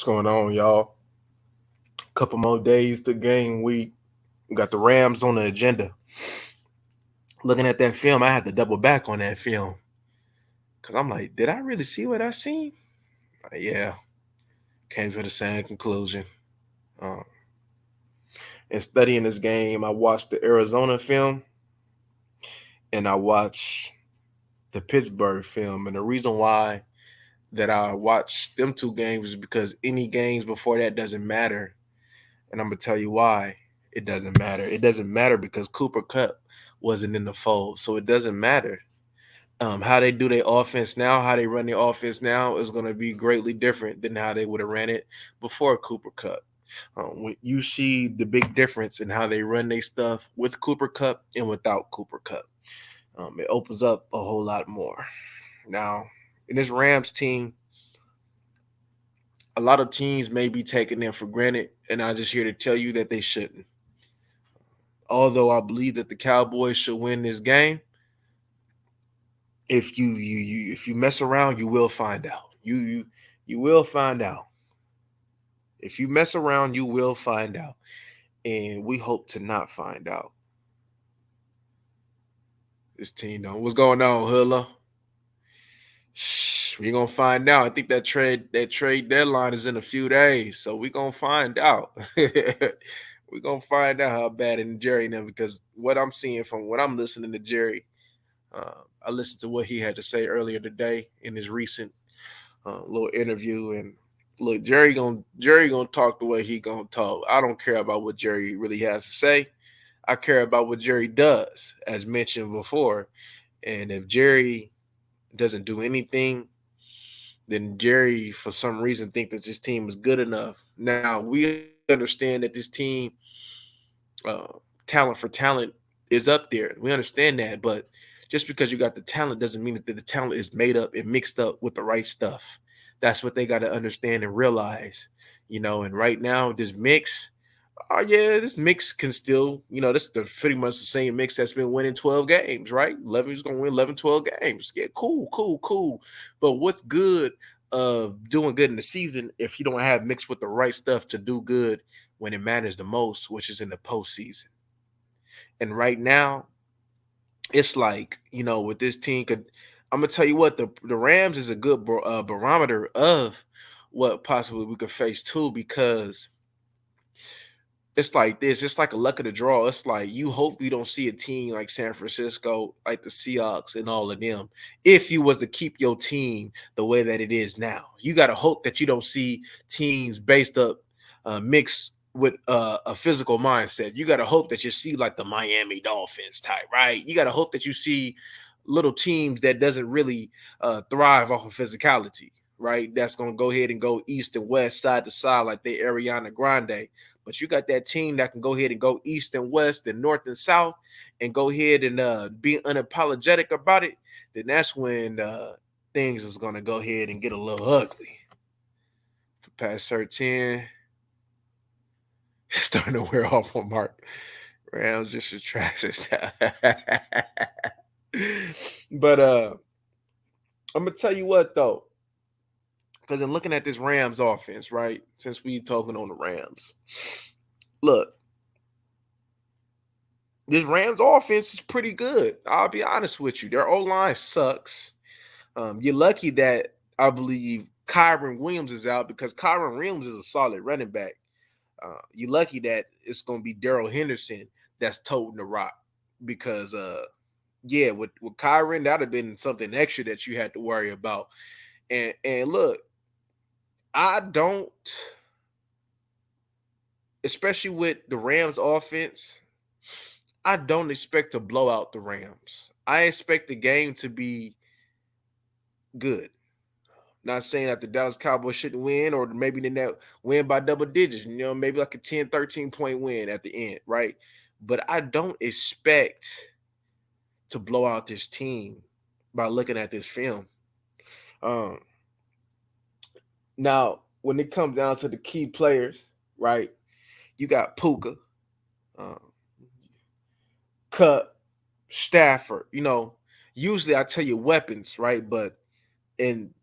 What's going on, y'all? Couple more days to game week. We got the Rams on the agenda. Looking at that film, I had to double back on that film because I'm like, did I really see what I seen? Yeah, came to the same conclusion. Um, in studying this game, I watched the Arizona film and I watched the Pittsburgh film. And the reason why that I watched them two games is because any games before that doesn't matter. And I'm gonna tell you why it doesn't matter. It doesn't matter because Cooper Cup wasn't in the fold, so it doesn't matter. How they do their offense now, how they run their offense now is going to be greatly different than how they would have ran it before Cooper Cup. When you see the big difference in how they run their stuff with Cooper Cup and without Cooper Cup, it opens up a whole lot more. Now, in this Rams team, a lot of teams may be taking them for granted, and I'm just here to tell you that they shouldn't. Although I believe that the Cowboys should win this game, if you mess around, you will find out. You will find out. If you mess around, you will find out, and we hope to not find out. This team, though, what's going on, Hilla? We gonna find out. I think that trade deadline is in a few days, so we gonna find out. We gonna find out how bad in Jerry now because what I'm seeing from what I'm listening to Jerry, I listened to what he had to say earlier today in his recent little interview, and look, Jerry gonna talk the way he gonna talk. I don't care about what Jerry really has to say. I care about what Jerry does, as mentioned before. And if Jerry doesn't do anything, then Jerry, for some reason, think that this team is good enough. Now we understand that this team, uh, talent for talent, is up there. We understand that, but just because you got the talent doesn't mean that the talent is made up and mixed up with the right stuff. That's what they got to understand and realize. And right now, this mix, oh yeah, this mix can still, this is pretty much the same mix that's been winning 12 games, right? 11 is gonna win 11, 12 games. Yeah, cool, cool, cool. But what's good of doing good in the season if you don't have mixed with the right stuff to do good when it matters the most, which is in the postseason. And right now, it's like, with this team, I'm gonna tell you what, the Rams is a good barometer of what possibly we could face too, because it's like this. It's like a luck of the draw. It's like you hope you don't see a team like San Francisco, like the Seahawks and all of them. If you was to keep your team the way that it is now, you got to hope that you don't see teams based up, mixed with a physical mindset. You got to hope that you see like the Miami Dolphins type, right? You got to hope that you see little teams that doesn't really thrive off of physicality, right? That's going to go ahead and go east and west, side to side, like they Ariana Grande. But you got that team that can go ahead and go east and west and north and south and go ahead and be unapologetic about it, then that's when things is going to go ahead and get a little ugly. For past 13, it's starting to wear off on Mark. Rams just retracts stuff. But I'm going to tell you what, though, because in looking at this Rams offense, right, since we talking on the Rams, look, this Rams offense is pretty good. I'll be honest with you. Their O-line sucks. You're lucky that I believe Kyron Williams is out because Kyron Williams is a solid running back. You're lucky that it's going to be Darrell Henderson that's toting the rock because, yeah, with Kyron, that would have been something extra that you had to worry about. And look, I don't, especially with the Rams offense, I don't expect to blow out the Rams. I expect the game to be good. Not saying that the Dallas Cowboys shouldn't win or maybe they not win by double digits, maybe like a 10, 13-point win at the end, right? But I don't expect to blow out this team by looking at this film. Um, Now, when it comes down to the key players, right, you got Puka, um, Cup, Stafford. Usually I tell you weapons, right? But in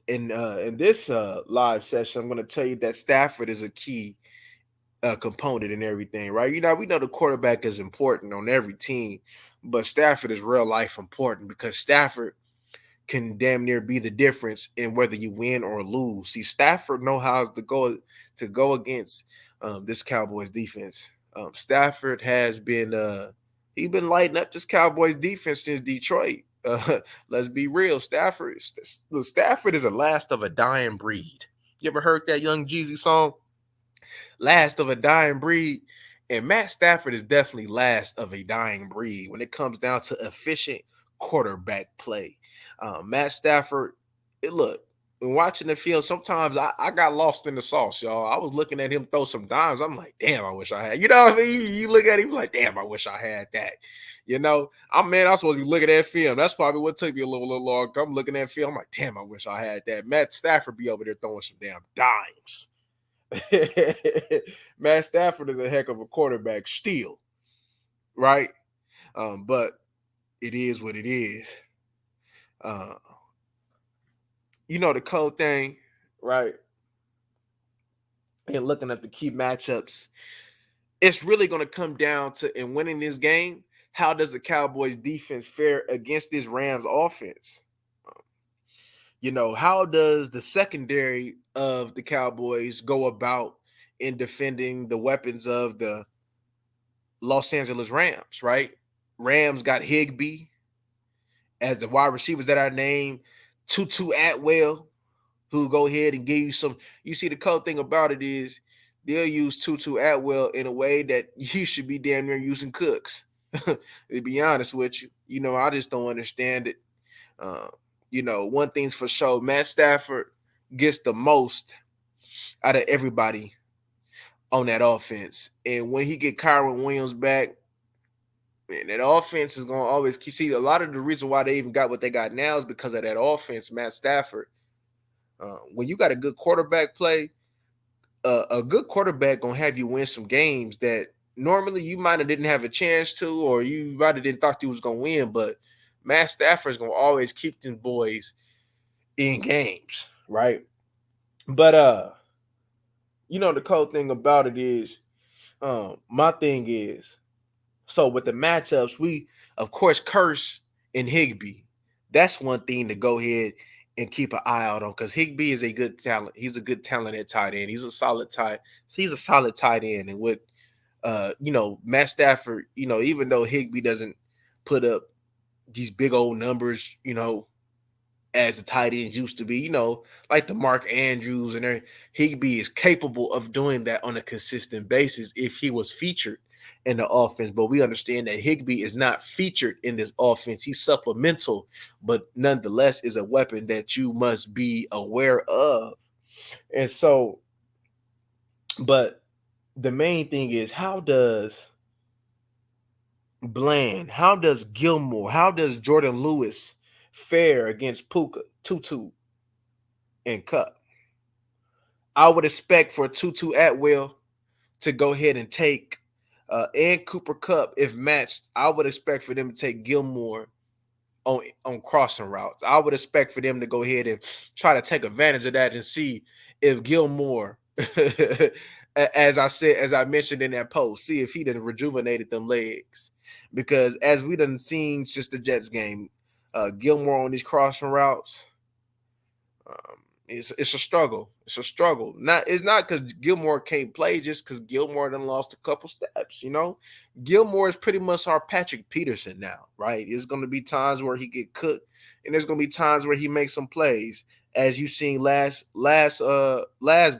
In this live session, I'm going to tell you that Stafford is a key component in everything, right? We know the quarterback is important on every team, but Stafford is real life important because Stafford can damn near be the difference in whether you win or lose. See, Stafford know how to go against this Cowboys defense. Stafford has been he been lighting up this Cowboys defense since Detroit. Let's be real, Stafford is a last of a dying breed. You ever heard that Young Jeezy song? Last of a dying breed. And Matt Stafford is definitely last of a dying breed when it comes down to efficient quarterback play. Matt Stafford, look, when watching the field, sometimes I got lost in the sauce, y'all. I was looking at him throw some dimes. I'm like, damn, I wish I had. You know what I mean? You look at him like, damn, I wish I had that. I'm supposed to be looking at film. That's probably what took me a little long. I'm looking at film. I'm like, damn, I wish I had that. Matt Stafford be over there throwing some damn dimes. Matt Stafford is a heck of a quarterback still, right? But it is what it is. Uh, the cold thing, right? And looking at the key matchups, it's really going to come down to in winning this game. How does the Cowboys defense fare against this Rams offense? How does the secondary of the Cowboys go about in defending the weapons of the Los Angeles Rams, right? Rams got Higbee as the wide receivers that I named, Tutu Atwell, who go ahead and give you some. You see, the cool thing about it is they'll use Tutu Atwell in a way that you should be damn near using Cooks. To be honest with you, I just don't understand it. Uh, one thing's for sure, Matt Stafford gets the most out of everybody on that offense. And when he get Kyron Williams back, man, that offense is going to always see a lot of the reason why they even got what they got now is because of that offense, Matt Stafford. When you got a good quarterback play, a good quarterback going to have you win some games that normally you might have didn't have a chance to, or you might have didn't thought you was going to win. But Matt Stafford is going to always keep them boys in games, right? But the cool thing about it is, my thing is, so with the matchups, we of course Curse and Higbee. That's one thing to go ahead and keep an eye out on because Higbee is a good talent. He's a good talent at tight end. He's a solid tight end. And with Matt Stafford, even though Higbee doesn't put up these big old numbers, as the tight ends used to be, like the Mark Andrews and everything. Higbee is capable of doing that on a consistent basis if he was featured in the offense. But we understand that Higbee is not featured in this offense. He's supplemental, but nonetheless is a weapon that you must be aware of. And so, but the main thing is how does Gilmore, how does Jordan Lewis fare against Puka, Tutu, and Cup? I would expect for Tutu Atwell to go ahead and take and Cooper Cup if matched. I would expect for them to take Gilmore on crossing routes. I would expect for them to go ahead and try to take advantage of that and see if Gilmore, as I mentioned in that post, see if he done rejuvenated them legs. Because as we done seen since the Jets game, Gilmore on these crossing routes, it's a struggle. It's a struggle. It's not because Gilmore can't play, just because Gilmore done lost a couple steps. Gilmore is pretty much our Patrick Peterson now, right? There's going to be times where he get cooked, and there's going to be times where he makes some plays, as you seen last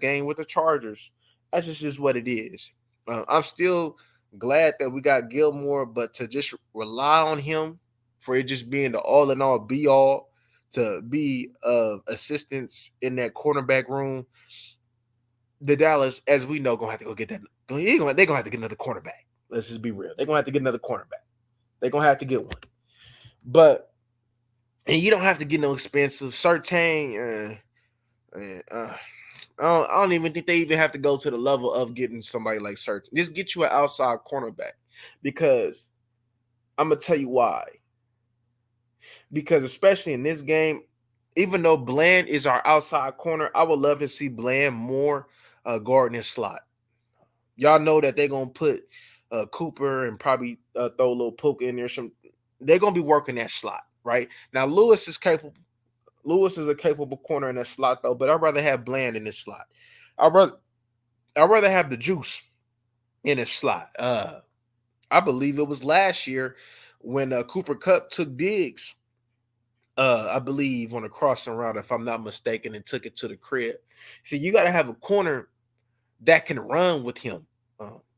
game with the Chargers. That's just what it is. I'm still glad that we got Gilmore, but to just rely on him for it just being the all in all be all to be assistance in that cornerback room, the Dallas, as we know, gonna have to go get that. They're gonna have to get another cornerback. Let's just be real. They're gonna have to get another cornerback. They're gonna have to get one. But and you don't have to get no expensive Surtain. I don't even think they even have to go to the level of getting somebody like Surtain. Just get you an outside cornerback, because I'm gonna tell you why. Because especially in this game, Even though Bland is our outside corner, I would love to see Bland more guarding his slot. Y'all know that they're gonna put Cooper and probably throw a little Puka in there. They're gonna be working that slot, right? Now Lewis is capable. Lewis is a capable corner in that slot though, but I'd rather have Bland in this slot. I'd rather I'd rather have the juice in his slot. I believe it was last year when Cooper Cup took Diggs. I believe on a crossing route, if I'm not mistaken, and took it to the crib. See, you got to have a corner that can run with him,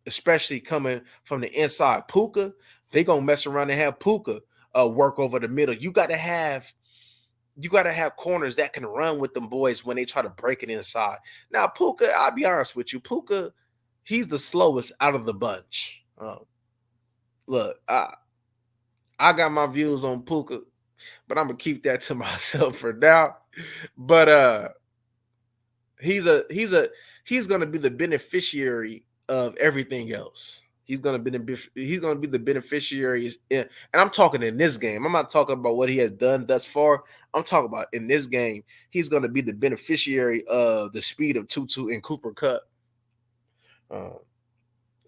especially coming from the inside. Puka, they gonna mess around and have Puka work over the middle. You gotta have corners that can run with them boys when they try to break it inside. Now, Puka, I'll be honest with you, Puka, he's the slowest out of the bunch. Look, I got my views on Puka, but I'm gonna keep that to myself for now. But he's a he's a he's gonna be the beneficiary of everything else. He's gonna be the beneficiaries, and I'm talking in this game. I'm not talking about what he has done thus far. I'm talking about in this game. He's gonna be the beneficiary of the speed of Tutu and Cooper Cup. Uh,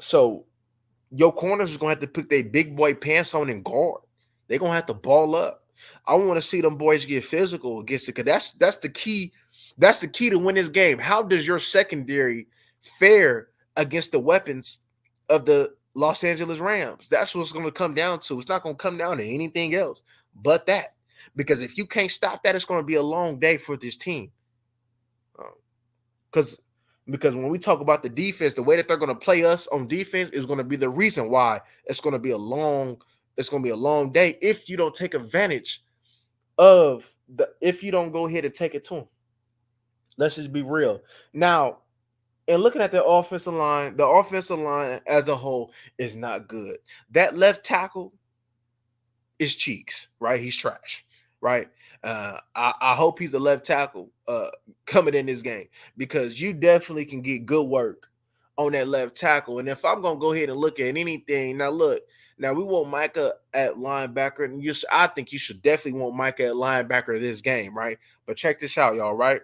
so your corners is gonna have to put their big boy pants on and guard. They're gonna have to ball up. I want to see them boys get physical against it because that's the key. That's the key to win this game. How does your secondary fare against the weapons of the Los Angeles Rams? That's what's going to come down to. It's not going to come down to anything else but that. Because if you can't stop that, it's going to be a long day for this team. Because because when we talk about the defense, the way that they're going to play us on defense is going to be the reason why it's going to be a long day if you don't take advantage of the if you don't go ahead and take it to them. Let's just be real. Now, and looking at the offensive line as a whole is not good. That left tackle is cheeks, right? He's trash, right? I hope he's a left tackle coming in this game because you definitely can get good work on that left tackle. And if I'm gonna go ahead and look at anything, now look, now we want Micah at linebacker, and I think you should definitely want Micah at linebacker this game, right? But check this out, y'all, right?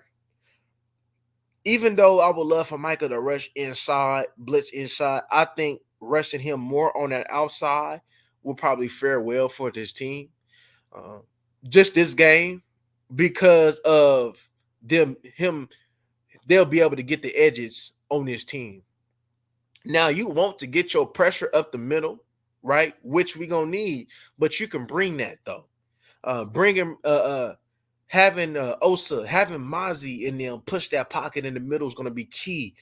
Even though I would love for Micah to rush inside, blitz inside, I think rushing him more on that outside will probably fare well for this team. Uh, just this game, because of him, they'll be able to get the edges on this team. Now you want to get your pressure up the middle, right? Which we gonna need, but you can bring that though. Bring him having Osa, having Mozzie in them push that pocket in the middle is going to be key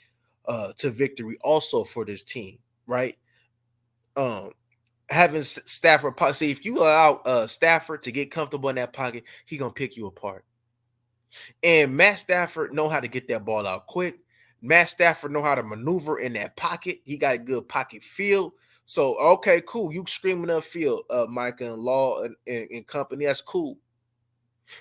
to victory also for this team, right? Um, having Stafford pocket. See, if you allow Stafford to get comfortable in that pocket, he gonna pick you apart. And Matt Stafford know how to get that ball out quick. Matt Stafford know how to maneuver in that pocket. He got a good pocket feel. So okay, cool. You screaming upfield, Micah and Law and company. That's cool.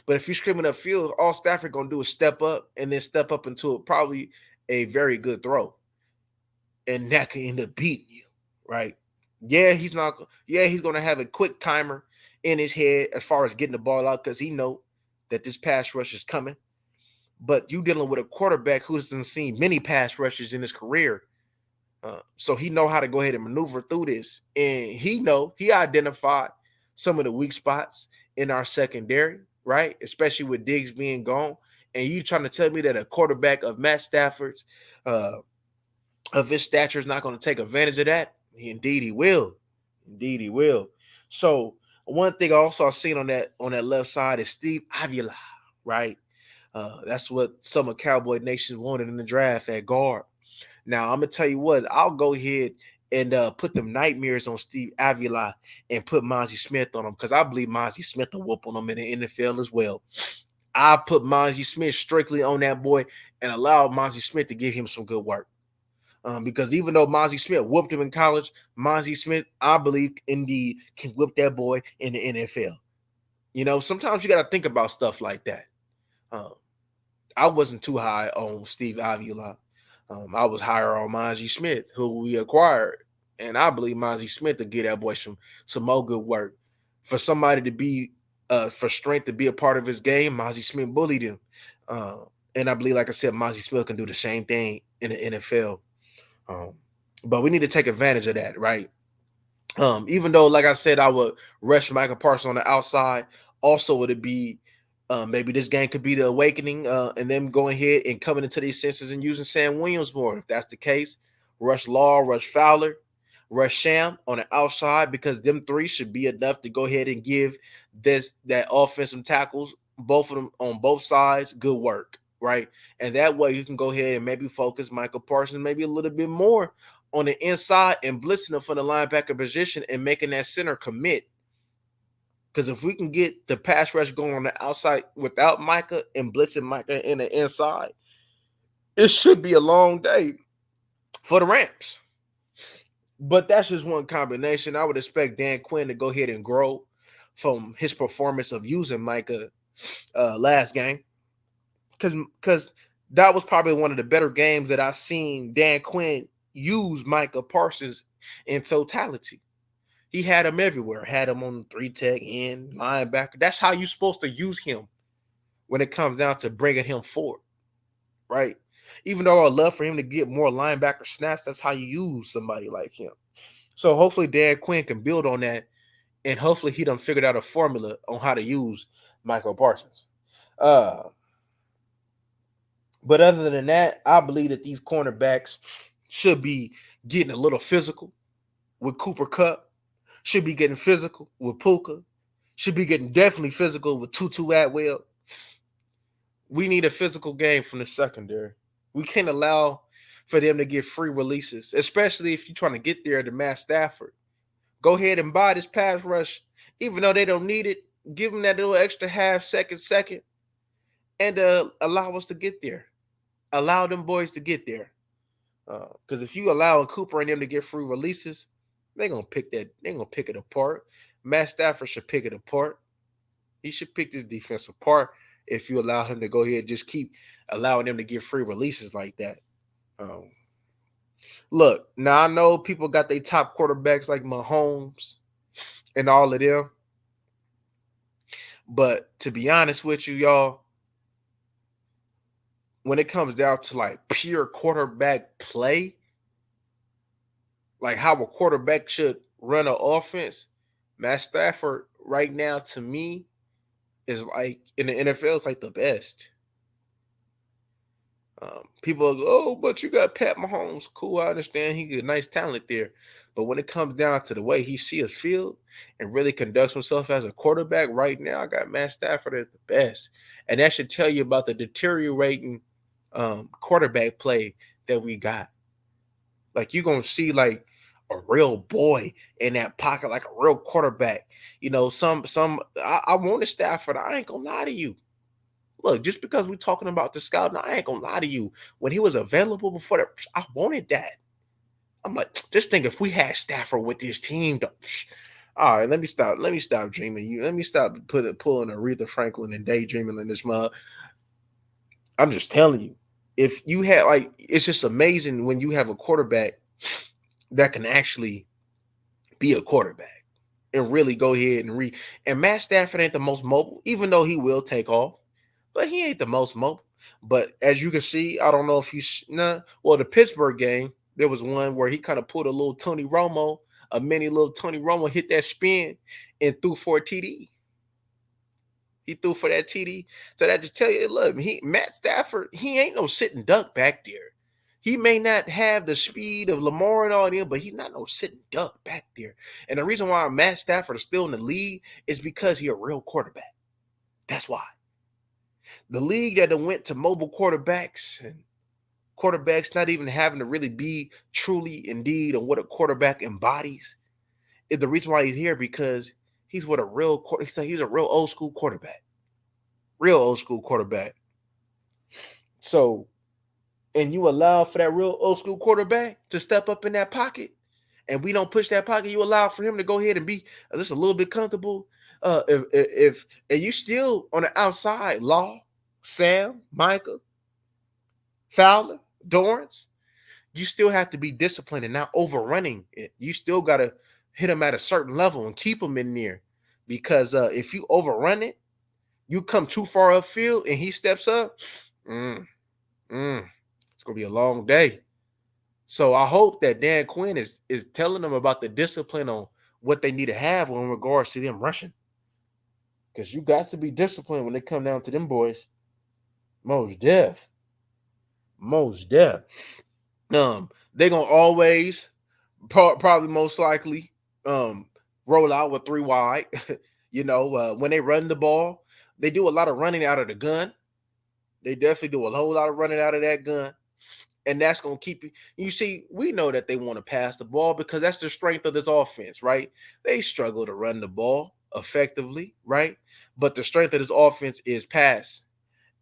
But if you're screaming upfield, all Stafford gonna do is step up and then step up into probably a very good throw, and that can end up beating you, right? Yeah, he's not. Yeah, he's gonna have a quick timer in his head as far as getting the ball out because he know that this pass rush is coming. But you dealing with a quarterback who hasn't seen many pass rushes in his career, so he know how to go ahead and maneuver through this, and he identified some of the weak spots in our secondary, right? Especially with Diggs being gone. And you trying to tell me that a quarterback of Matt Stafford's, uh, of his stature, is not going to take advantage of that? Indeed, he will. Indeed, he will. So one thing I also I've seen on that left side is Steve Avila, right? That's what some of Cowboy Nation wanted in the draft at guard. Now I'm gonna tell you what, I'll go ahead and put them nightmares on Steve Avila and put Mozzie Smith on him because I believe Mozzie Smith will whoop on him in the NFL as well. I put Mozzie Smith strictly on that boy and allow Mozzie Smith to give him some good work. Because even though Mozzie Smith whooped him in college, Mozzie Smith, I believe, indeed, can whip that boy in the NFL. Sometimes you got to think about stuff like that. Um, I wasn't too high on Steve Avila. I was higher on Mozzie Smith, who we acquired, and I believe Mozzie Smith to get that boy some more good work. For somebody to be for strength to be a part of his game, Mozzie Smith bullied him. Uh, and I believe, like I said, Mozzie Smith can do the same thing in the NFL. Um, but we need to take advantage of that, right? Even though, like I said, I would rush Michael Parsons on the outside. Also, would it be maybe this game could be the awakening and them going ahead and coming into these senses and using Sam Williams more. If that's the case, rush Law, rush Fowler, rush Sham on the outside because them three should be enough to go ahead and give that offensive tackles, both of them on both sides, good work, right? And that way you can go ahead and maybe focus Michael Parsons maybe a little bit more on the inside and blitzing them from the linebacker position and making that center commit. Because if we can get the pass rush going on the outside without Micah and blitzing Micah in the inside, it should be a long day for the Rams. But that's just one combination. I would expect Dan Quinn to go ahead and grow from his performance of using Micah last game. Because that was probably one of the better games that I've seen Dan Quinn use Micah Parsons in totality. He had him everywhere. Had him on 3-tech, end, linebacker. That's how you're supposed to use him when it comes down to bringing him forward, right? Even though I'd love for him to get more linebacker snaps, that's how you use somebody like him. So hopefully Dan Quinn can build on that, and hopefully he done figured out a formula on how to use Michael Parsons. But other than that, I believe that these cornerbacks should be getting a little physical with Cooper Kupp, should be getting physical with Puka, should be getting definitely physical with Tutu Atwell. We need a physical game from the secondary. We can't allow for them to get free releases, especially if you're trying to get there to Matt Stafford. Go ahead and buy this pass rush, even though they don't need it. Give them that little extra half second, and allow us to get there. Allow them boys to get there. Because if you allow Cooper and them to get free releases, they're gonna pick that. They're gonna pick it apart. Matt Stafford should pick it apart. He should pick this defense apart if you allow him to go ahead and just keep allowing them to get free releases like that. Um, Look, now I know people got their top quarterbacks like Mahomes and all of them, but to be honest with you, y'all, when it comes down to like pure quarterback play, like how a quarterback should run an offense, Matt Stafford right now to me is like in the NFL, it's like the best. People go, oh, but you got Pat Mahomes. Cool, I understand he got nice talent there. But when it comes down to the way he sees his field and really conducts himself as a quarterback right now, I got Matt Stafford as the best. And that should tell you about the deteriorating quarterback play that we got. Like you're gonna see like a real boy in that pocket, like a real quarterback. You know, I wanted Stafford. I ain't gonna lie to you. Look, just because we're talking about the scout, I ain't gonna lie to you. When he was available before that, I wanted that. I'm like, just think if we had Stafford with this team, all right, let me stop. Let me stop dreaming. Let me stop pulling Aretha Franklin and daydreaming in this mug. I'm just telling you, if you had like, it's just amazing when you have a quarterback that can actually be a quarterback and really go ahead and read. And Matt Stafford ain't the most mobile, even though he will take off, but he ain't the most mobile. But as you can see, I don't know if you well, the Pittsburgh game, there was one where he kind of pulled a little Tony Romo, a mini little Tony Romo, hit that spin and threw for a TD. He threw for that TD. So that just tell you, look, Matt Stafford, he ain't no sitting duck back there. He may not have the speed of Lamar and all them, but he's not no sitting duck back there. And the reason why Matt Stafford is still in the league is because he's a real quarterback. That's why. The league that went to mobile quarterbacks and quarterbacks not even having to really be truly indeed on what a quarterback embodies is the reason why he's here because he's what a real he's a real old school quarterback. Real old school quarterback. So, and you allow for that real old school quarterback to step up in that pocket, and we don't push that pocket, you allow for him to go ahead and be just a little bit comfortable. If and you still on the outside, Law, Sam, Micah, Fowler, Dorrance, you still have to be disciplined and not overrunning it. You still got to hit them at a certain level and keep them in there. because if you overrun it, you come too far upfield and he steps up. Mm, it's gonna be a long day. So I hope that Dan Quinn is telling them about the discipline on what they need to have in regards to them rushing. Because you got to be disciplined when they come down to them boys. Most deaf. Most deaf. They're gonna always probably most likely um roll out with three wide. When they run the ball, they do a lot of running out of the gun. They definitely do a whole lot of running out of that gun. And that's going to keep you. You see, we know that they want to pass the ball because that's the strength of this offense, right? They struggle to run the ball effectively, right? But the strength of this offense is pass.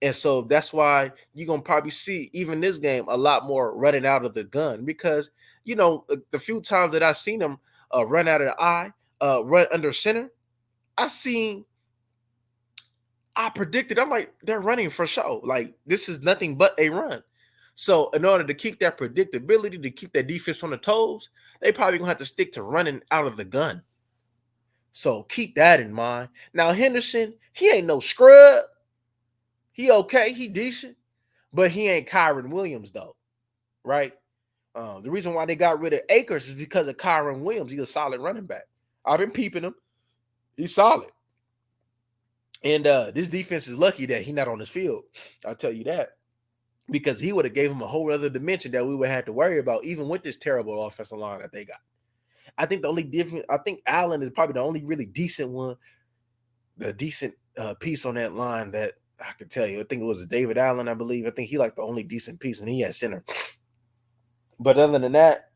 And so that's why you're going to probably see, even this game, a lot more running out of the gun because, the few times that I've seen them run out of the eye, run under center, I seen I predicted, I'm like, they're running for show. Like, this is nothing but a run. So, in order to keep that predictability, to keep that defense on the toes, they probably gonna have to stick to running out of the gun. So keep that in mind. Now, Henderson, he ain't no scrub. He okay, he decent, but he ain't Kyron Williams, though, right? The reason why they got rid of Akers is because of Kyron Williams. He's a solid running back. I've been peeping him. He's solid. And this defense is lucky that he's not on this field. I'll tell you that. Because he would have gave him a whole other dimension that we would have to worry about, even with this terrible offensive line that they got. I think the only difference, I think Allen is probably the only really decent one, the decent piece on that line that I could tell you. I think it was David Allen, I believe. I think he like the only decent piece, and he had center. But other than that,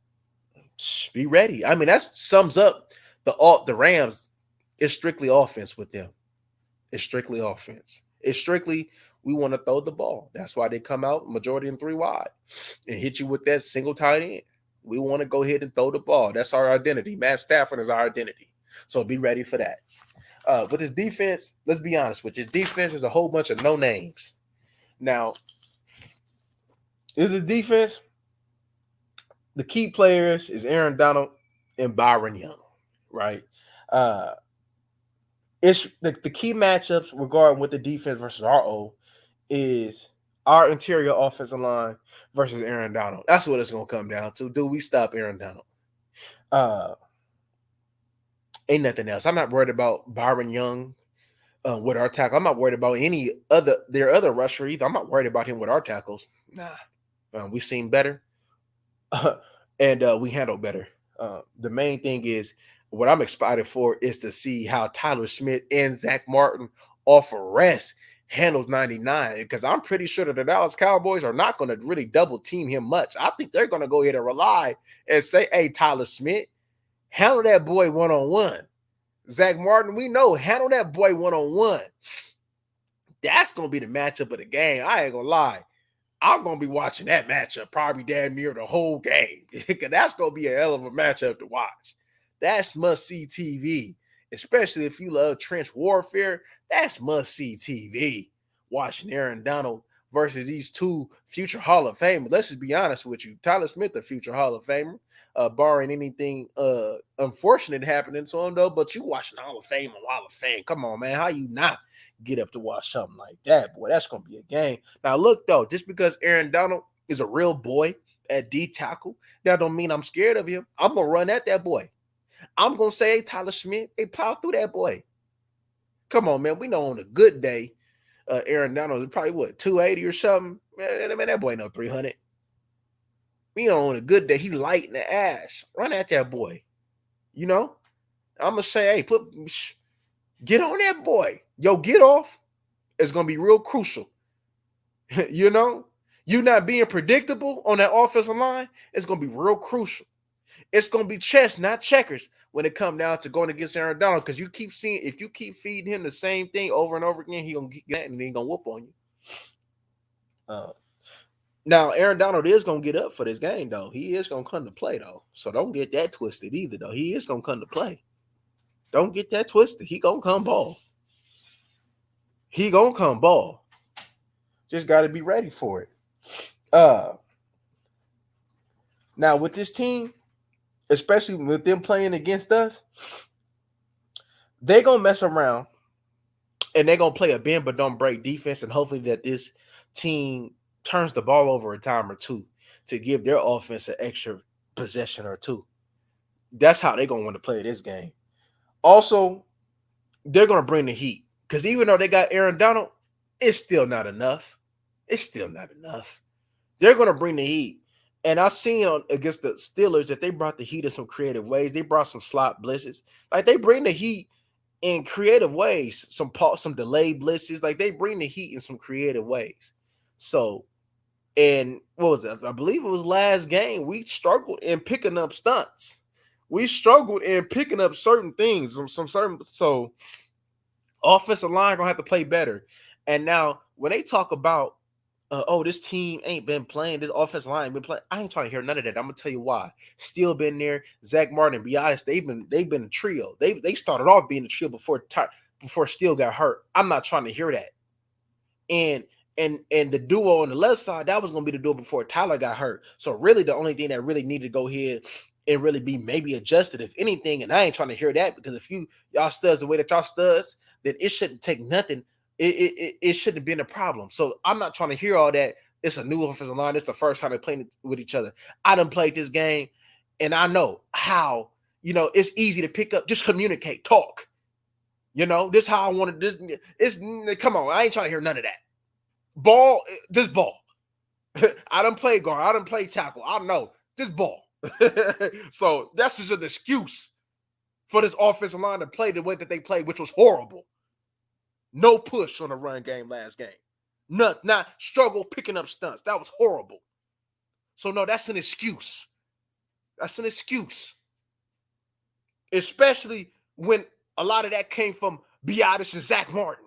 be ready. I mean, that sums up the Rams. It's strictly offense with them. It's strictly offense. It's strictly we want to throw the ball. That's why they come out majority in three wide and hit you with that single tight end. We want to go ahead and throw the ball. That's our identity. Matt Stafford is our identity. So be ready for that. But his defense, let's be honest with you, his defense is a whole bunch of no names. Now, is his defense? The key players is Aaron Donald and Byron Young, right? It's the key matchups regarding with the defense versus our O is our interior offensive line versus Aaron Donald. That's what it's gonna come down to. Do we stop Aaron Donald? Ain't nothing else. I'm not worried about Byron Young with our tackle. I'm not worried about their other rusher either. I'm not worried about him with our tackles. Nah, we seen better, and we handle better. The main thing is what I'm excited for is to see how Tyler Smith and Zach Martin off a rest handles 99 because I'm pretty sure that the Dallas Cowboys are not going to really double team him much. I think they're going to go ahead and rely and say, hey, Tyler Smith, handle that boy one-on-one. Zach Martin, we know, handle that boy one-on-one. That's going to be the matchup of the game. I ain't going to lie. I'm going to be watching that matchup probably damn near the whole game because that's going to be a hell of a matchup to watch. That's must-see TV, especially if you love trench warfare. That's must-see TV. Watching Aaron Donald versus these two future Hall of Famers. Let's just be honest with you. Tyler Smith, a future Hall of Famer, barring anything unfortunate happening to him, though. But you watching Hall of Fame and Hall of Fame. Come on, man. How you not get up to watch something like that? Boy, that's going to be a game. Now, look, though, just because Aaron Donald is a real boy at D tackle, that don't mean I'm scared of him. I'm going to run at that boy. I'm going to say, hey, Tyler Smith, hey, plow through that boy. Come on, man. We know on a good day, Aaron Donald is probably, 280 or something? Man, that boy no 300. You know, on a good day, he light in the ass. Run at that boy. I'm going to say, hey, get on that boy. Yo, get off. It's going to be real crucial. You not being predictable on that offensive line, it's going to be real crucial. It's going to be chess, not checkers, when it comes down to going against Aaron Donald. Because if you keep feeding him the same thing over and over again, he going to get that and he going to whoop on you. Now, Aaron Donald is going to get up for this game, though. He is going to come to play, though. So don't get that twisted either, though. He is going to come to play. Don't get that twisted. He going to come ball. Just got to be ready for it. Now, with this team, especially with them playing against us, They're gonna mess around and they're gonna play a bend but don't break defense, and hopefully that this team turns the ball over a time or two to give their offense an extra possession or two. That's how they're gonna want to play this game. Also, they're gonna bring the heat because even though they got Aaron Donald, it's still not enough. It's still not enough. They're gonna bring the heat. And I've seen on against the Steelers that they brought the heat in some creative ways. They brought some slot blitzes. Like they bring the heat in creative ways, some delayed blitzes. Like they bring the heat in some creative ways. So, and what was it? I believe it was last game. We struggled in picking up stunts. We struggled in picking up certain things. Some certain so offensive line gonna have to play better. And now when they talk about oh, this team ain't been playing. This offensive line ain't been playing. I ain't trying to hear none of that. I'm gonna tell you why. Still been there. Zach Martin. Be honest, they've been a trio. They started off being a trio before Steele got hurt. I'm not trying to hear that. And and the duo on the left side, that was gonna be the duo before Tyler got hurt. So really, the only thing that really needed to go ahead and really be maybe adjusted, if anything. And I ain't trying to hear that because if y'all studs the way that y'all studs, then it shouldn't take nothing. It shouldn't have been a problem. So I'm not trying to hear all that. It's a new offensive line. It's the first time they're playing with each other. I done played this game, and I know how. It's easy to pick up. Just communicate, talk. This how I wanted. This it's come on. I ain't trying to hear none of that. Ball, this ball. I done play guard. I done play tackle. I know this ball. So that's just an excuse for this offensive line to play the way that they played, which was horrible. No push on the run game last game. Not struggle picking up stunts. That was horrible. So no, that's an excuse. That's an excuse. Especially when a lot of that came from Biotis and Zach Martin.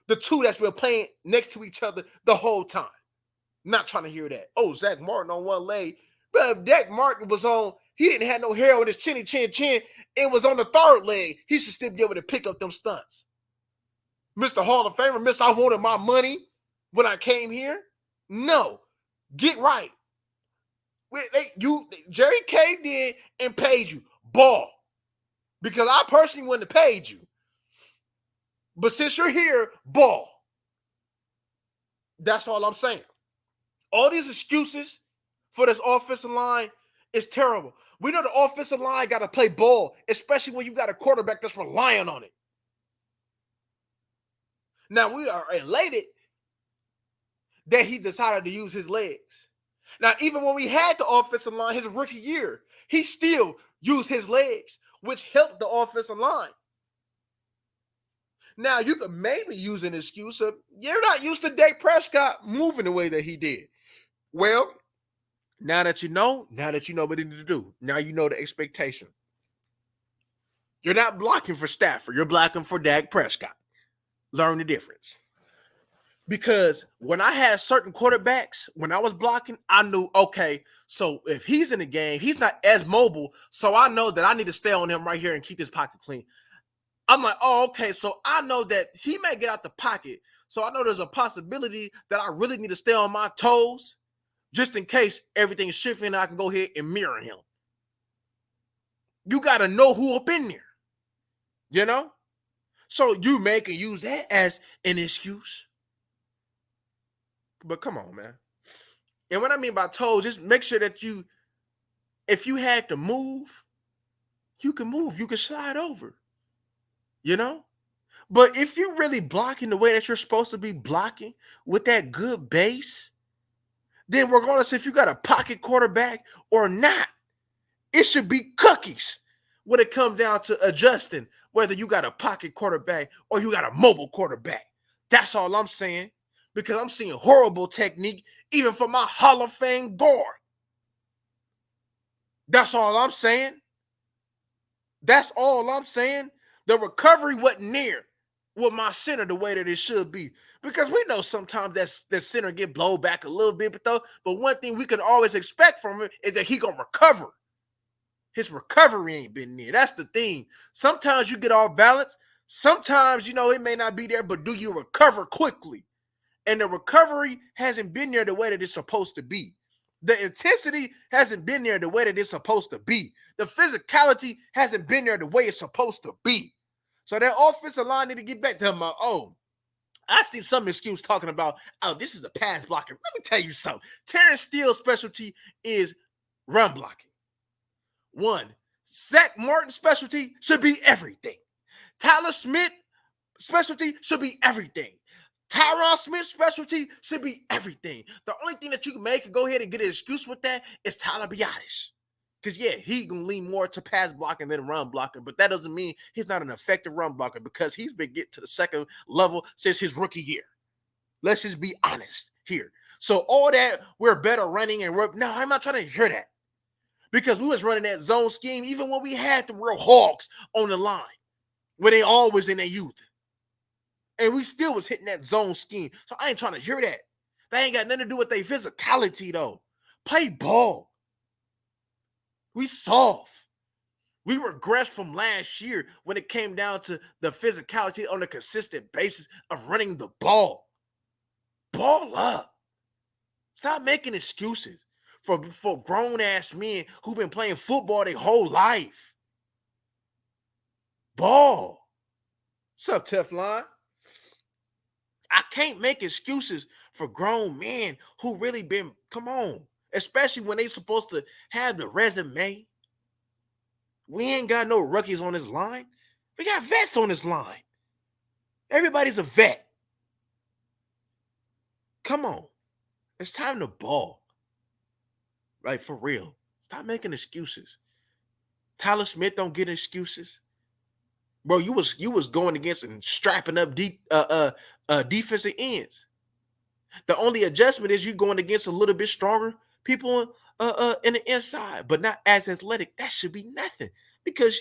The two that's been playing next to each other the whole time. Not trying to hear that. Oh, Zach Martin on one leg. But if Zach Martin was on, he didn't have no hair on his chin. It was on the third leg. He should still be able to pick up them stunts. Mr. Hall of Famer, Miss, I wanted my money when I came here. No. Get right. Jerry caved in and paid you. Ball. Because I personally wouldn't have paid you. But since you're here, ball. That's all I'm saying. All these excuses for this offensive line is terrible. We know the offensive line got to play ball, especially when you got a quarterback that's relying on it. Now, we are elated that he decided to use his legs. Now, even when we had the offensive line his rookie year, he still used his legs, which helped the offensive line. Now, you could maybe use an excuse of, you're not used to Dak Prescott moving the way that he did. Well, now that you know what you need to do. Now you know the expectation. You're not blocking for Stafford. You're blocking for Dak Prescott. Learn the difference. Because when I had certain quarterbacks, when I was blocking, I knew, okay, so if he's in the game, he's not as mobile, so I know that I need to stay on him right here and keep this pocket clean. I'm like, oh, okay, so I know that he may get out the pocket, so I know there's a possibility that I really need to stay on my toes just in case everything's shifting and I can go ahead and mirror him. You got to know who up in there, So you can use that as an excuse. But come on, man. And what I mean by toes, just make sure that if you had to move, you can move. You can slide over. But if you're really blocking the way that you're supposed to be blocking with that good base, then regardless if you got a pocket quarterback or not, it should be cookies when it comes down to adjusting whether you got a pocket quarterback or you got a mobile quarterback. That's all I'm saying. Because I'm seeing horrible technique even for my Hall of Fame guard. That's all I'm saying. That's all I'm saying. The recovery wasn't near with my center the way that it should be. Because we know sometimes that center get blown back a little bit, but one thing we can always expect from him is that he gonna recover. His recovery ain't been near. That's the thing. Sometimes you get off balance. Sometimes, it may not be there, but do you recover quickly? And the recovery hasn't been there the way that it's supposed to be. The intensity hasn't been there the way that it's supposed to be. The physicality hasn't been there the way it's supposed to be. So that offensive line need to get back to him. Oh, I see some excuse talking about, oh, this is a pass blocker. Let me tell you something. Terrence Steele's specialty is run blocking. One, Zach Martin's specialty should be everything. Tyler Smith specialty should be everything. Tyron Smith's specialty should be everything. The only thing that you can make and go ahead and get an excuse with that is Tyler Biadasz. Because, yeah, he can lean more to pass blocking than run blocking, but that doesn't mean he's not an effective run blocker because he's been getting to the second level since his rookie year. Let's just be honest here. So all that we're better running and no, I'm not trying to hear that. Because we was running that zone scheme even when we had the real hogs on the line, when they always in their youth. And we still was hitting that zone scheme. So I ain't trying to hear that. That ain't got nothing to do with their physicality, though. Play ball. We soft. We regressed from last year when it came down to the physicality on a consistent basis of running the ball. Ball up. Stop making excuses for grown-ass men who've been playing football their whole life. Ball. What's up, Teflon? I can't make excuses for grown men who really been, come on, especially when they supposed to have the resume. We ain't got no rookies on this line. We got vets on this line. Everybody's a vet. Come on. It's time to ball. Right, for real. Stop making excuses. Tyler Smith don't get excuses. Bro, you was going against and strapping up defensive ends. The only adjustment is you going against a little bit stronger people in the inside, but not as athletic. That should be nothing because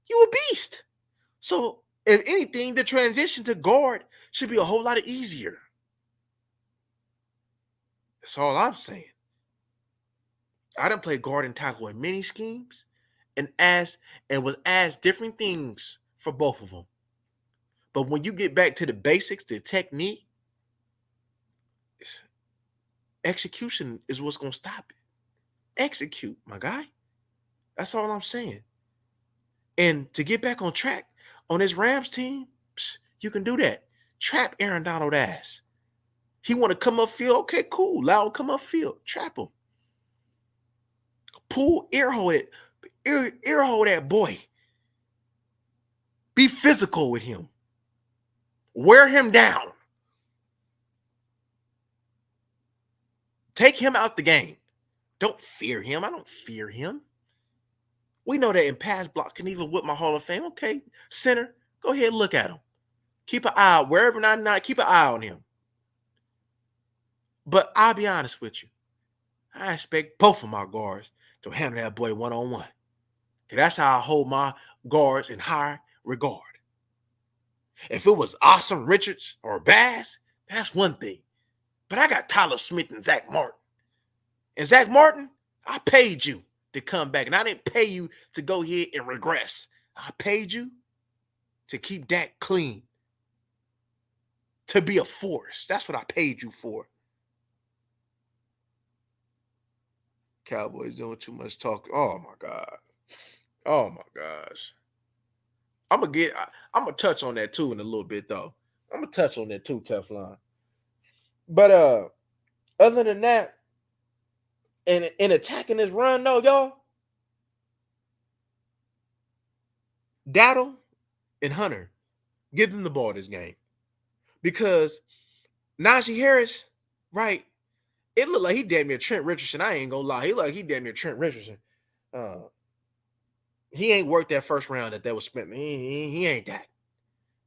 you a beast. So if anything, the transition to guard should be a whole lot easier. That's all I'm saying. I done played guard and tackle in many schemes and was asked different things for both of them. But when you get back to the basics, the technique, execution is what's going to stop it. Execute, my guy. That's all I'm saying. And to get back on track on this Rams team, you can do that. Trap Aaron Donald ass. He want to come up field. Okay, cool. Allow him come up field. Trap him. Pull earhole that boy. Be physical with him. Wear him down. Take him out the game. Don't fear him. I don't fear him. We know that in pass blocking, even with my Hall of Fame. Okay, center, go ahead and look at him. Keep an eye out. Wherever not, keep an eye on him. But I'll be honest with you. I expect both of my guards to handle that boy one-on-one. Because that's how I hold my guards in high regard. If it was Awesome Richards or Bass, that's one thing. But I got Tyler Smith and Zach Martin. And Zach Martin, I paid you to come back. And I didn't pay you to go here and regress. I paid you to keep Dak clean. To be a force. That's what I paid you for. Cowboys doing too much talking. Oh, my God. Oh, my gosh. I'm gonna touch on that too in a little bit though. I'm gonna touch on that too, Teflon. But other than that, in attacking this run, though, y'all, Daddle and Hunter, give them the ball this game. Because Najee Harris, right? It looked like he damn near Trent Richardson. I ain't gonna lie. He damn near Trent Richardson. He ain't worked that first round that was spent. He ain't that.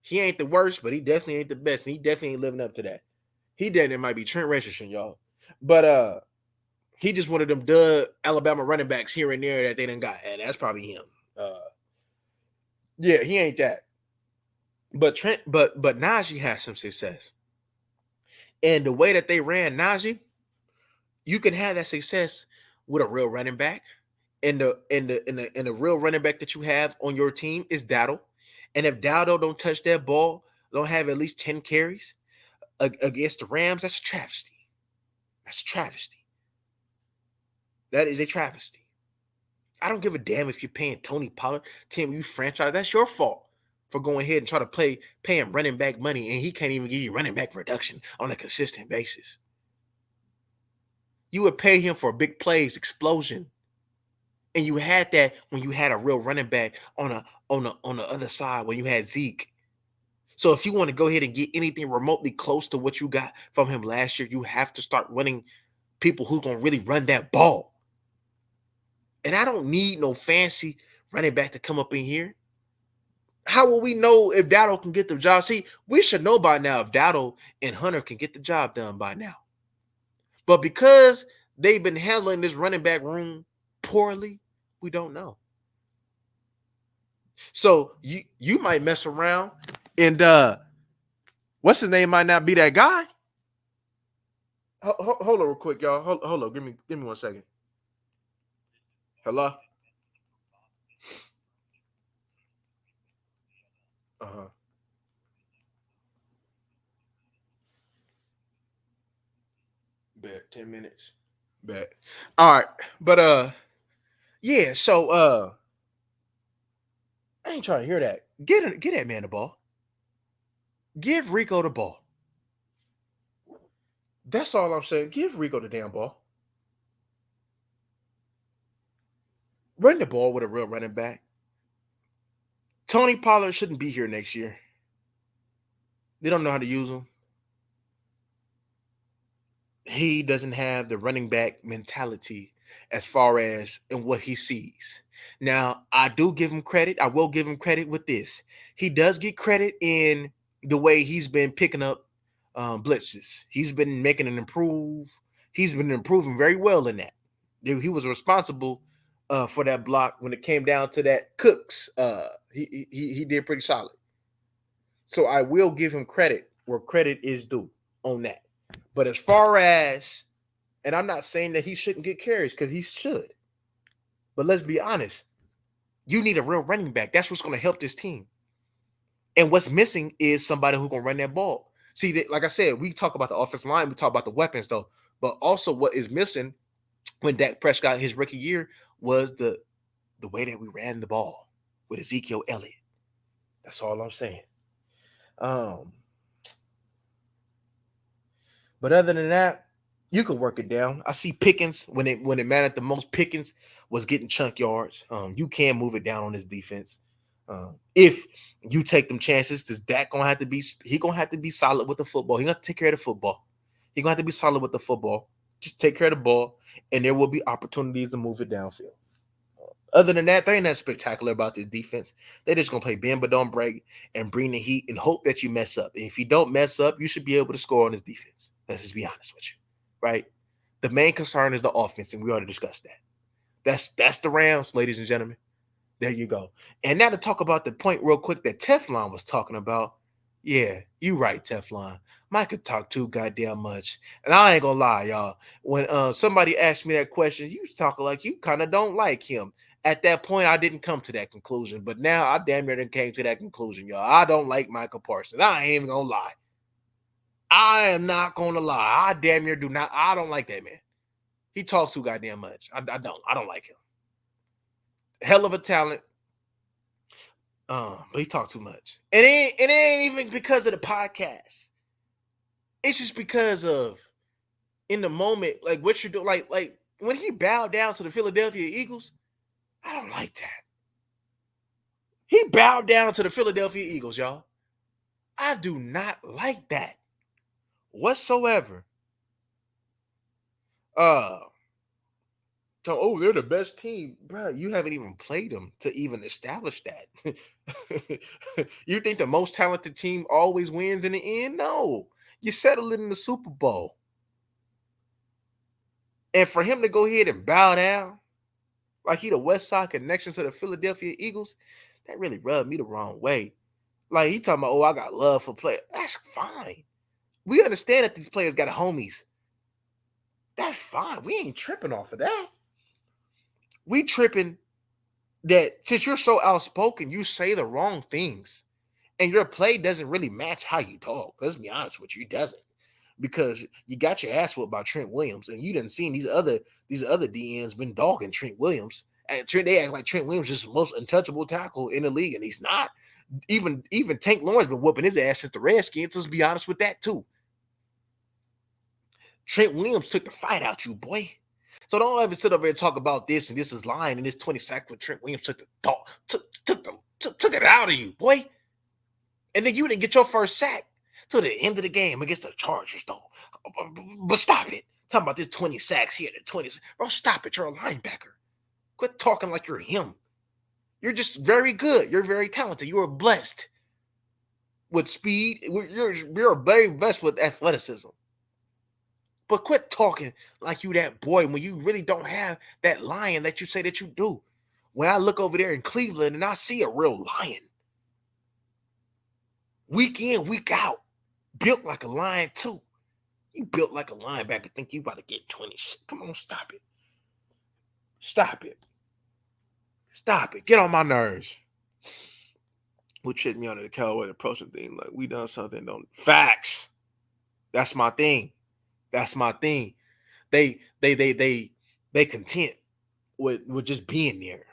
He ain't the worst, but he definitely ain't the best. And he definitely ain't living up to that. He definitely might be Trent Richardson, y'all. But he just one of them Alabama running backs here and there that they done got. And that's probably him. Yeah, he ain't that. But Najee has some success. And the way that they ran Najee, you can have that success with a real running back. And the real running back that you have on your team is Dowdle. And if Dowdle don't touch that ball, don't have at least 10 carries against the Rams, that's a travesty. That's a travesty. That is a travesty. I don't give a damn if you're paying Tony Pollard, Tim, you franchise. That's your fault. for going ahead and try to pay him running back money, and he can't even give you running back production on a consistent basis. You would pay him for big plays, explosion. And you had that when you had a real running back on the other side when you had Zeke. So if you want to go ahead and get anything remotely close to what you got from him last year, you have to start running people who gonna really run that ball. And I don't need no fancy running back to come up in here. How will we know if Dowdle can get the job? See, we should know by now if Dowdle and Hunter can get the job done by now. But because they've been handling this running back room poorly, we don't know. So you might mess around and what's his name might not be that guy. Hold on real quick, y'all. Hold on. Give me 1 second. Hello? Uh-huh. Bet 10 minutes. Bet. All right. But yeah, so I ain't trying to hear that. Get that man the ball. Give Rico the ball. That's all I'm saying. Give Rico the damn ball. Run the ball with a real running back. Tony Pollard shouldn't be here next year. They don't know how to use him. He doesn't have the running back mentality as far as in what he sees. Now, I do give him credit. I will give him credit with this. He does get credit in the way he's been picking up blitzes. He's been making an improve. He's been improving very well in that. He was responsible for that block when it came down to that Cooks. He did pretty solid. So I will give him credit where credit is due on that. But as far as, and I'm not saying that he shouldn't get carries because he should. But let's be honest. You need a real running back. That's what's going to help this team. And what's missing is somebody who can run that ball. See, like I said, we talk about the offensive line. We talk about the weapons, though. But also what is missing when Dak Prescott his rookie year was the way that we ran the ball with Ezekiel Elliott. That's all I'm saying. But other than that, you can work it down. I see Pickens when it mattered the most. Pickens was getting chunk yards. You can move it down on this defense. If you take them chances, does Dak gonna have to be? He gonna have to be solid with the football. He gonna have to take care of the football. He gonna have to be solid with the football. Just take care of the ball, and there will be opportunities to move it downfield. Other than that, there ain't that spectacular about this defense. They're just gonna play bend but don't break and bring the heat and hope that you mess up. And if you don't mess up, you should be able to score on this defense. Let's just be honest with you, right? The main concern is the offense, and we already discussed that. That's the Rams, ladies and gentlemen. There you go. And now to talk about the point real quick that Teflon was talking about. Yeah, you right, Teflon. Mike could talk too goddamn much. And I ain't gonna lie, y'all. When somebody asked me that question, you was talking like you kind of don't like him. At that point, I didn't come to that conclusion. But now I damn near done came to that conclusion, y'all. I don't like Michael Parsons. I ain't even gonna lie. I am not gonna lie. I damn near do not. I don't like that man. He talks too goddamn much. I don't. I don't like him. Hell of a talent. But he talked too much. It ain't even because of the podcast. It's just because of in the moment, like what you're doing, like when he bowed down to the Philadelphia Eagles, I don't like that. He bowed down to the Philadelphia Eagles, y'all. I do not like that whatsoever. So, oh, they're the best team, bro. You haven't even played them to even establish that. You think the most talented team always wins in the end? No, you settle it in the Super Bowl. And for him to go ahead and bow down like he the West Side connection to the Philadelphia Eagles, that really rubbed me the wrong way. Like he talking about, oh, I got love for players. That's fine. We understand that these players got homies. That's fine. We ain't tripping off of that. We tripping that since you're so outspoken, you say the wrong things. And your play doesn't really match how you talk. Let's be honest with you, it doesn't. Because you got your ass whooped by Trent Williams, and you didn't see these other DNs been dogging Trent Williams. And they act like Trent Williams is the most untouchable tackle in the league, and he's not. Even Tank Lawrence been whooping his ass since the Redskins. Let's be honest with that too. Trent Williams took the fight out you, boy. So don't ever sit over there and talk about this and this is lying and this 20 sack when Trent Williams took the thought, took it out of you, boy. And then you didn't get your first sack till the end of the game against the Chargers, though. But stop it. Talking about this 20 sacks here, the 20. Bro, stop it. You're a linebacker. Quit talking like you're him. You're just very good. You're very talented. You are blessed with speed. You're very blessed with athleticism. But quit talking like you that boy when you really don't have that lion that you say that you do. When I look over there in Cleveland and I see a real lion, week in, week out, built like a lion too. You built like a linebacker, think you about to get 20. Come on, stop it. Stop it. Stop it. Get on my nerves. What tripped me on the Cowboys approaching thing, like we done something, don't facts. That's my thing. That's my thing. They content with just being there.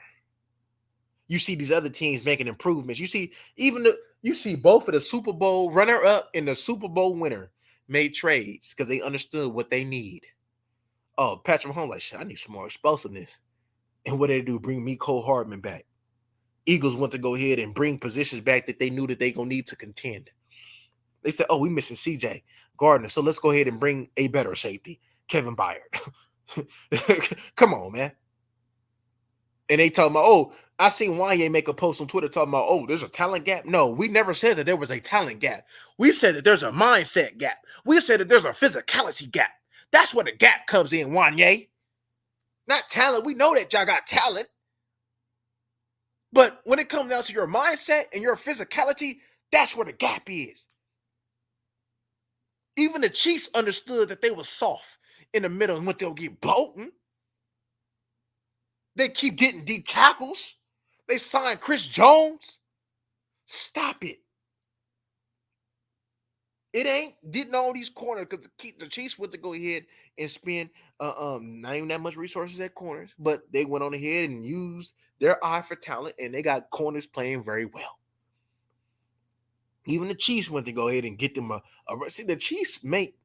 You see these other teams making improvements. You see you see both of the Super Bowl runner-up and the Super Bowl winner made trades because they understood what they need. Oh, Patrick Mahomes like, shit, I need some more explosiveness. And what did they do? Bring Mecole Hardman back. Eagles went to go ahead and bring positions back that they knew that they gonna need to contend. They said, oh, we missing CJ Gardner, so let's go ahead and bring a better safety, Kevin Byard. Come on, man. And they talking about, oh, I seen Wanye make a post on Twitter talking about, oh, there's a talent gap. No, we never said that there was a talent gap. We said that there's a mindset gap. We said that there's a physicality gap. That's where the gap comes in, Wanye. Not talent. We know that y'all got talent. But when it comes down to your mindset and your physicality, that's where the gap is. Even the Chiefs understood that they were soft in the middle and went they'll get Bolton. They keep getting deep tackles. They signed Chris Jones. Stop it. It ain't getting all these corners because the Chiefs went to go ahead and spend not even that much resources at corners, but they went on ahead and used their eye for talent, and they got corners playing very well. Even the Chiefs went to go ahead and get them see, the Chiefs make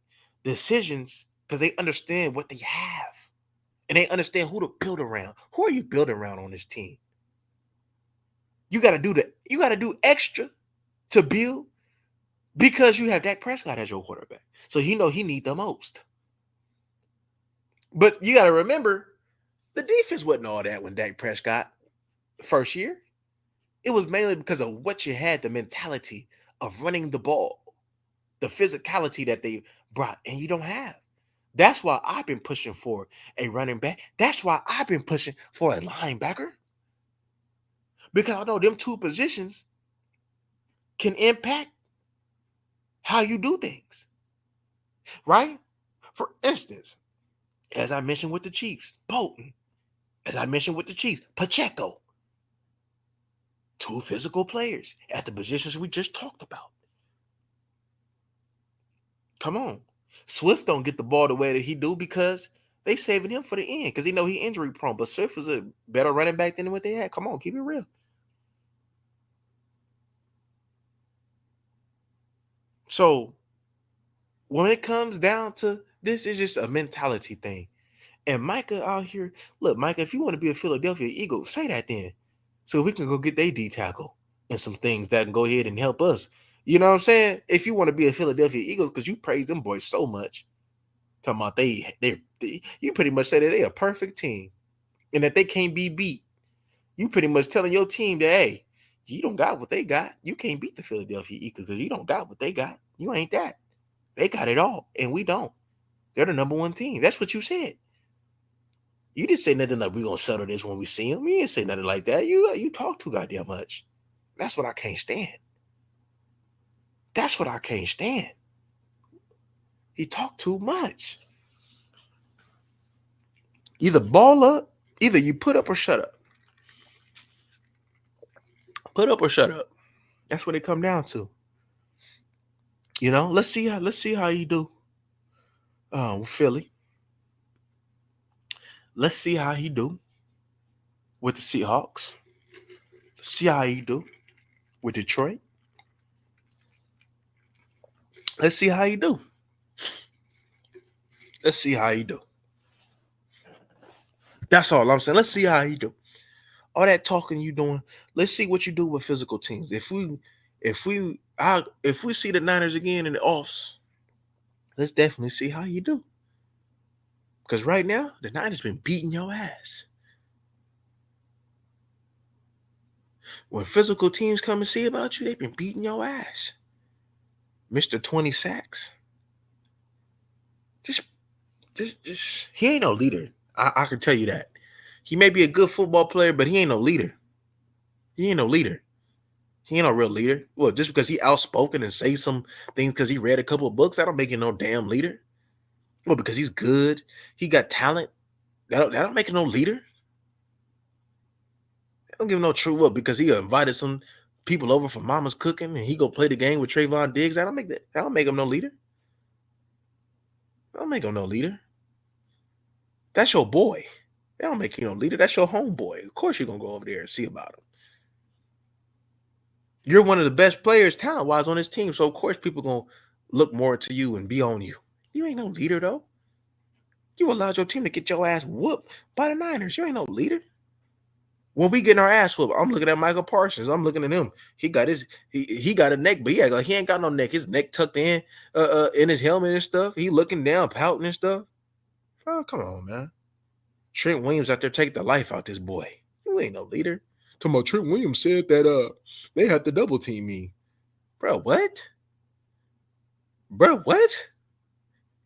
decisions because they understand what they have. And they understand who to build around. Who are you building around on this team? You got to do extra to build because you have Dak Prescott as your quarterback. So you know he needs the most. But you got to remember, the defense wasn't all that when Dak Prescott first year. It was mainly because of what you had, the mentality of running the ball, the physicality that they brought, and you don't have. That's why I've been pushing for a running back. That's why I've been pushing for a linebacker. Because I know them two positions can impact how you do things. Right? For instance, as I mentioned with the Chiefs, Bolton. As I mentioned with the Chiefs, Pacheco. Two physical players at the positions we just talked about. Come on. Swift don't get the ball the way that he do because they saving him for the end because he know he injury prone. But Swift is a better running back than what they had. Come on, keep it real. So when it comes down to this, is just a mentality thing. And Micah out here, look, Micah, if you want to be a Philadelphia Eagle, say that then. So we can go get their D tackle and some things that can go ahead and help us. You know what I'm saying? If you want to be a Philadelphia Eagles, because you praise them boys so much, talking about they you pretty much say that they a perfect team and that they can't be beat. You pretty much telling your team that, hey, you don't got what they got. You can't beat the Philadelphia Eagles because you don't got what they got. You ain't that. They got it all, and we don't. They're the number one team. That's what you said. You didn't say nothing like we're gonna settle this when we see them. You didn't say nothing like that. You talk too goddamn much. That's what I can't stand. That's what I can't stand. He talked too much. Either ball up, either you put up or shut up. Put up or shut up. That's what it come down to. You know, let's see how you do. With Philly. Let's see how he do with the Seahawks. Let's see how he do with Detroit. Let's see how you do. Let's see how you do. That's all I'm saying. Let's see how you do. All that talking you doing. Let's see what you do with physical teams. If we see the Niners again in the offs, let's definitely see how you do. Because right now, the Niners been beating your ass. When physical teams come and see about you, they've been beating your ass. Mr. 20 sacks. Just he ain't no leader. I can tell you that. He may be a good football player, but he ain't no leader. He ain't no leader. He ain't no real leader. Well, just because he outspoken and say some things because he read a couple of books, that don't make him no damn leader. Well, because he's good, he got talent. That don't make him no leader. That don't give him no true well because he invited some people over for mama's cooking and he go play the game with Trayvon Diggs. That don't make him no leader. That don't make him no leader. That's your boy. That don't make you no leader. That's your homeboy. Of course you're gonna go over there and see about him. You're one of the best players talent-wise on this team, so of course people gonna look more to you and be on you. You ain't no leader though. You allowed your team to get your ass whooped by the Niners. You ain't no leader. When we getting our ass whooped, I'm looking at Michael Parsons. I'm looking at him. He got he got a neck, but he ain't got no neck. His neck tucked in his helmet and stuff. He looking down, pouting and stuff. Oh, come on, man. Trent Williams out there take the life out this boy. You ain't no leader. Talking about Trent Williams said that they had to double team me. Bro, what? Bro, what?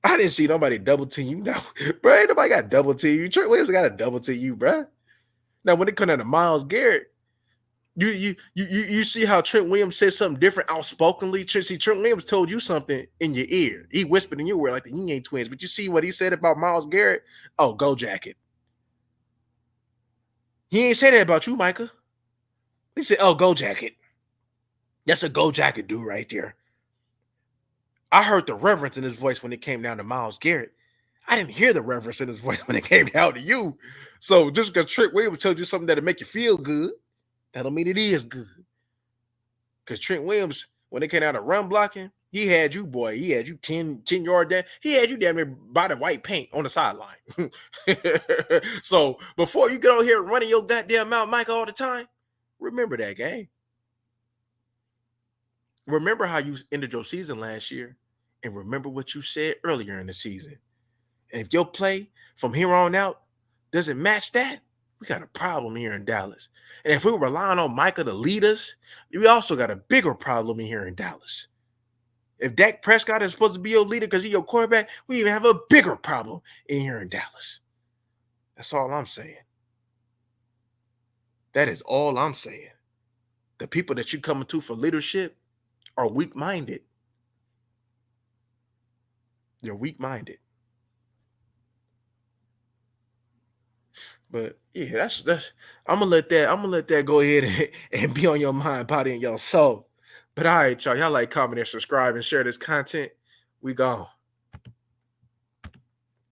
I didn't see nobody double team you. No, bro, ain't nobody got double team you. Trent Williams got a double team you, bro. Now, when it comes down to Myles Garrett, you see how Trent Williams said something different outspokenly. Trent Williams told you something in your ear. He whispered in your ear like the Yin Yang Twins. But you see what he said about Myles Garrett? Oh, go jacket. He ain't say that about you, Micah. He said, oh, go jacket. That's a go jacket dude right there. I heard the reverence in his voice when it came down to Myles Garrett. I didn't hear the reverence in his voice when it came down to you. So just because Trent Williams told you something that'll make you feel good, that don't mean it is good. Because Trent Williams, when it came down to run blocking, he had you, boy. He had you 10 yard down. He had you down there by the white paint on the sideline. So before you get on here running your goddamn mouth, Mike, all the time, remember that game. Remember how you ended your season last year, and remember what you said earlier in the season. And if your play from here on out doesn't match that, we got a problem here in Dallas. And if we're relying on Micah to lead us, we also got a bigger problem in here in Dallas. If Dak Prescott is supposed to be your leader because he's your quarterback, we even have a bigger problem in here in Dallas. That's all I'm saying. That is all I'm saying. The people that you're coming to for leadership are weak-minded. They're weak-minded. But yeah, that's I'm gonna let that go ahead and be on your mind, body, and your soul. But all right, y'all like, comment, and subscribe, and share this content. We gone.